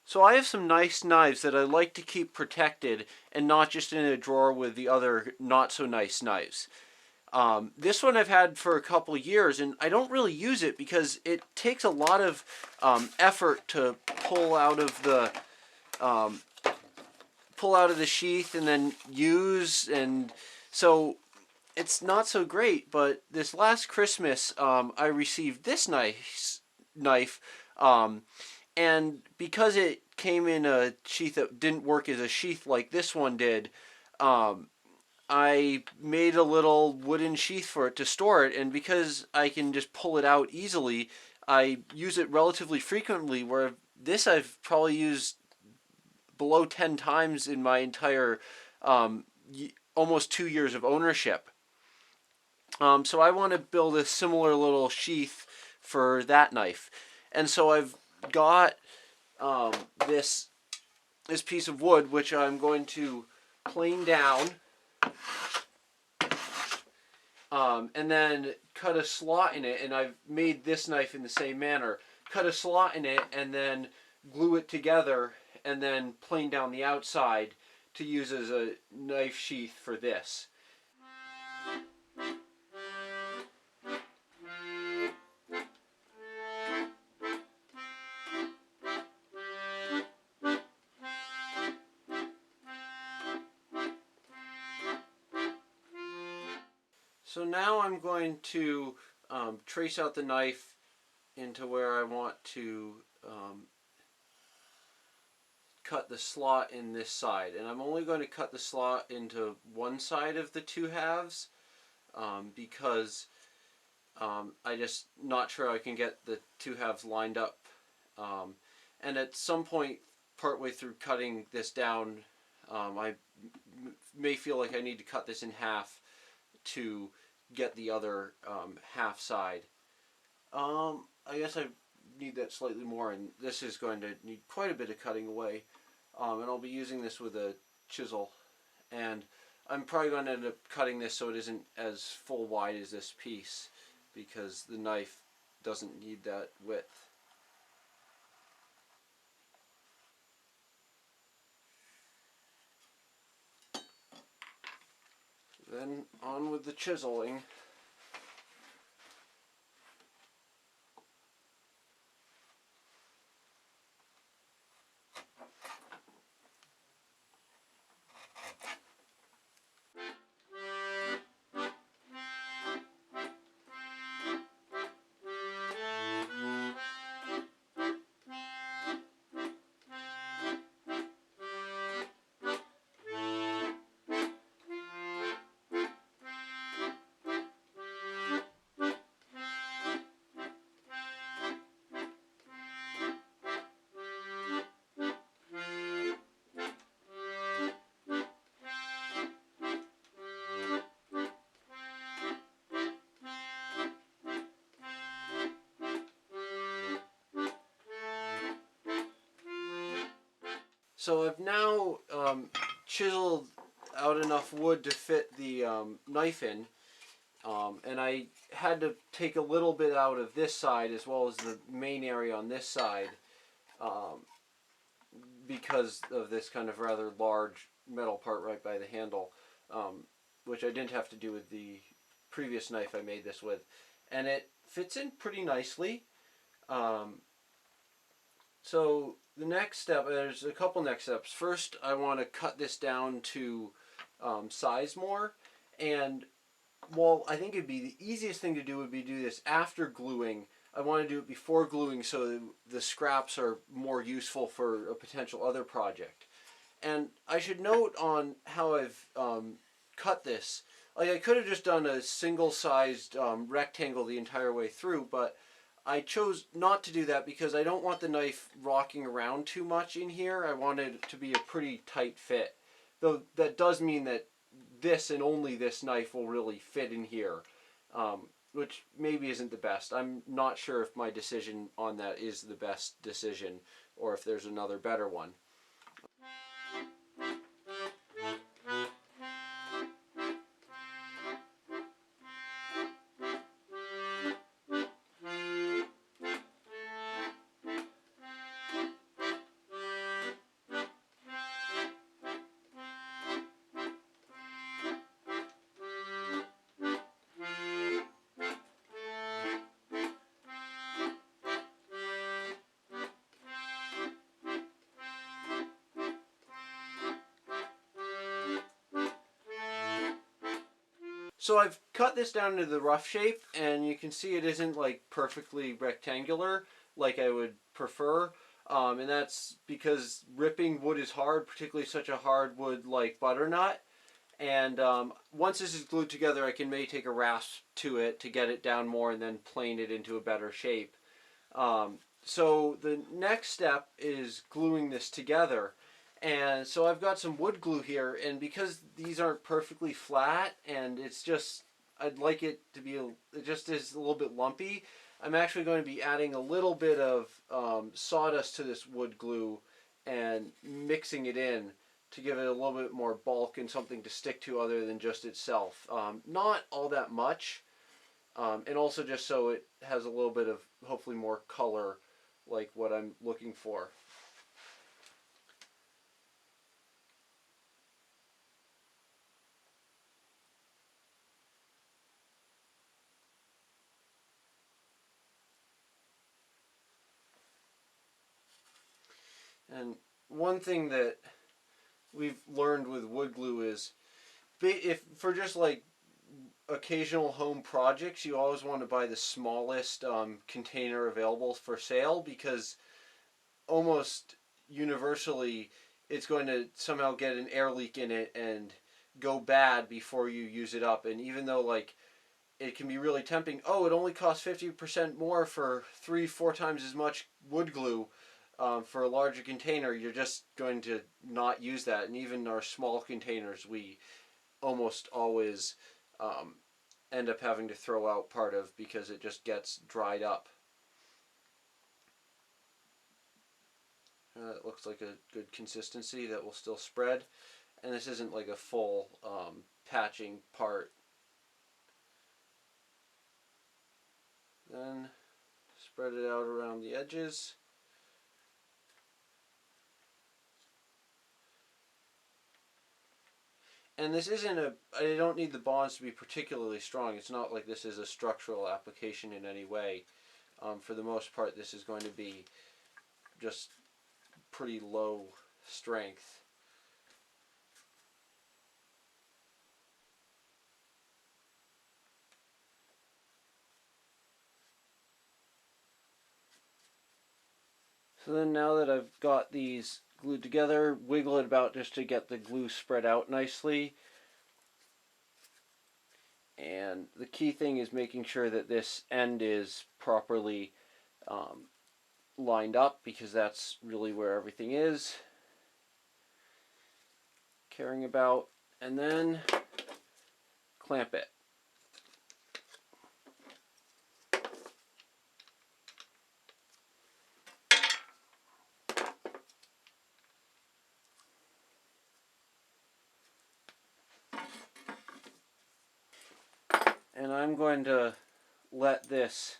So I have some nice knives that I like to keep protected and not just in a drawer with the other not so nice knives. This one I've had for a couple years, and I don't really use it because it takes a lot of effort to um, pull out of the sheath and then use, and so it's not so great. But this last Christmas, I received this knife, um, and because it came in a sheath that didn't work as a sheath like this one did, um, I made a little wooden sheath for it to store it, and because I can just pull it out easily, I use it relatively frequently. Where this I've probably used below 10 times in my entire um, almost 2 years of ownership. So I want to build a similar little sheath for that knife, and so I've got um, this this piece of wood, which I'm going to plane down, and then cut a slot in it. And I've made this knife in the same manner. Cut a slot in it, and then glue it together, and then plane down the outside to use as a knife sheath for this. So now I'm going to trace out the knife into where I want to cut the slot in this side. And I'm only going to cut the slot into one side of the two halves because I just not sure I can get the two halves lined up. And at some point, partway through cutting this down, I may feel like I need to cut this in half to get the other half side. I guess I need that slightly more, and this is going to need quite a bit of cutting away. And I'll be using this with a chisel, and I'm probably going to end up cutting this so it isn't as full wide as this piece because the knife doesn't need that width. Then on with the chiseling. So I've now chiseled out enough wood to fit the knife in, and I had to take a little bit out of this side as well as the main area on this side um, because of this kind of rather large metal part right by the handle, which I didn't have to do with the previous knife I made this with. And it fits in pretty nicely. Um, So the next step, there's a couple next steps. First, I want to cut this down to size more, and well, I think it'd be the easiest thing to do would be do this after gluing. I want to do it before gluing so the scraps are more useful for a potential other project. And I should note on how I've cut this. Like I could have just done a single-sized rectangle the entire way through, but I chose not to do that because I don't want the knife rocking around too much in here. I want it to be a pretty tight fit. Though that does mean that this and only this knife will really fit in here, which maybe isn't the best. I'm not sure if my decision on that is the best decision or if there's another better one. So I've cut this down to the rough shape, and you can see it isn't like perfectly rectangular like I would prefer. And that's because ripping wood is hard, particularly such a hard wood like butternut. And once this is glued together, I can maybe take a rasp to it to get it down more and then plane it into a better shape. So the next step is gluing this together. And so I've got some wood glue here, and because these aren't perfectly flat, and it's just, I'd like it to be, it just is a little bit lumpy, I'm actually going to be adding a little bit of sawdust to this wood glue and mixing it in to give it a little bit more bulk and something to stick to other than just itself. Not all that much, and also just so it has a little bit of hopefully more color like what I'm looking for. And one thing that we've learned with wood glue is if for just like occasional home projects, you always want to buy the smallest container available for sale, because almost universally it's going to somehow get an air leak in it and go bad before you use it up. And even though like it can be really tempting, oh, it only costs 50% more for 3-4 times as much wood glue for a larger container, you're just going to not use that. And even our small containers, we almost always end up having to throw out part of because it just gets dried up. It looks like a good consistency that will still spread, and this isn't like a full patching part. Then spread it out around the edges. And this isn't a, I don't need the bonds to be particularly strong. It's not like this is a structural application in any way. For the most part, this is going to be just pretty low strength. So then now that I've got these glued together, wiggle it about just to get the glue spread out nicely. And the key thing is making sure that this end is properly lined up, because that's really where everything is. Caring about, and then clamp it. And I'm going to let this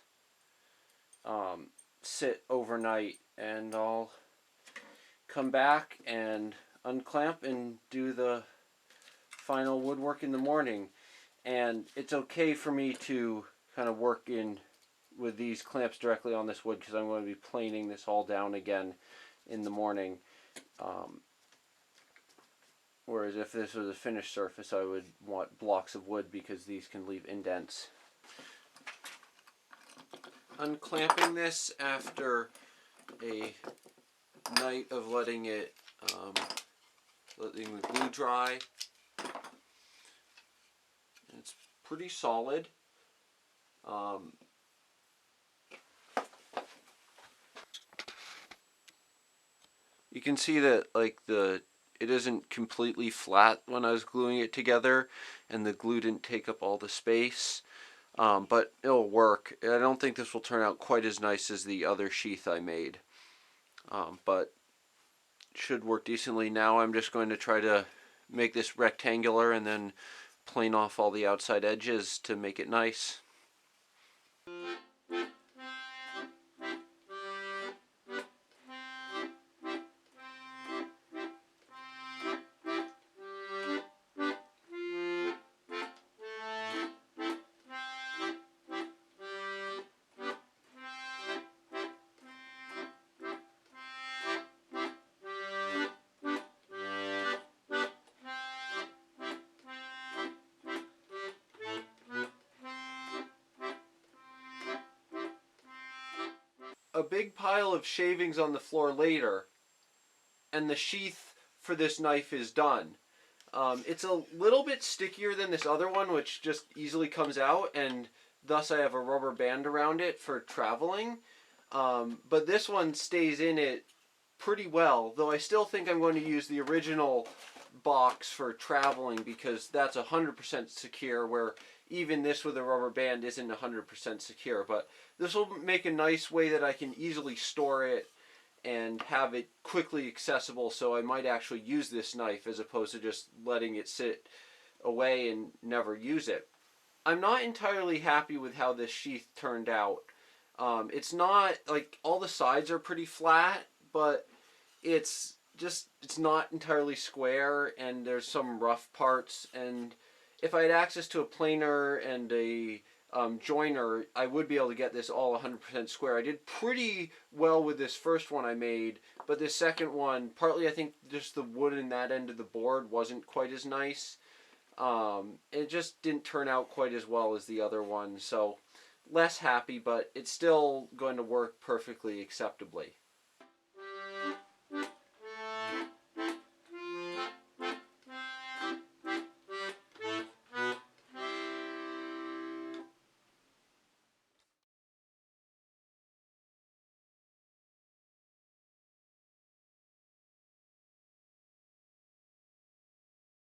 sit overnight, and I'll come back and unclamp and do the final woodwork in the morning. And it's okay for me to kind of work in with these clamps directly on this wood, because I'm going to be planing this all down again in the morning. Whereas if this was a finished surface, I would want blocks of wood, because these can leave indents. Unclamping this after a night of letting the glue dry. It's pretty solid. You can see that like it isn't completely flat when I was gluing it together, and the glue didn't take up all the space. But it'll work. I don't think this will turn out quite as nice as the other sheath I made, but should work decently. Now I'm just going to try to make this rectangular and then plane off all the outside edges to make it nice. a big pile of shavings on the floor later, and the sheath for this knife is done. It's a little bit stickier than this other one, which just easily comes out, and thus I have a rubber band around it for traveling. But this one stays in it pretty well, though I still think I'm going to use the original box for traveling because that's 100% secure, where even this with a rubber band isn't 100% secure. But this will make a nice way that I can easily store it and have it quickly accessible, so I might actually use this knife as opposed to just letting it sit away and never use it. I'm not entirely happy with how this sheath turned out. It's not, like, all the sides are pretty flat, but it's not entirely square, and there's some rough parts, and if I had access to a planer and a joiner, I would be able to get this all 100% square. I did pretty well with this first one I made, but this second one, partly I think just the wood in that end of the board wasn't quite as nice. It just didn't turn out quite as well as the other one, so less happy, but it's still going to work perfectly acceptably.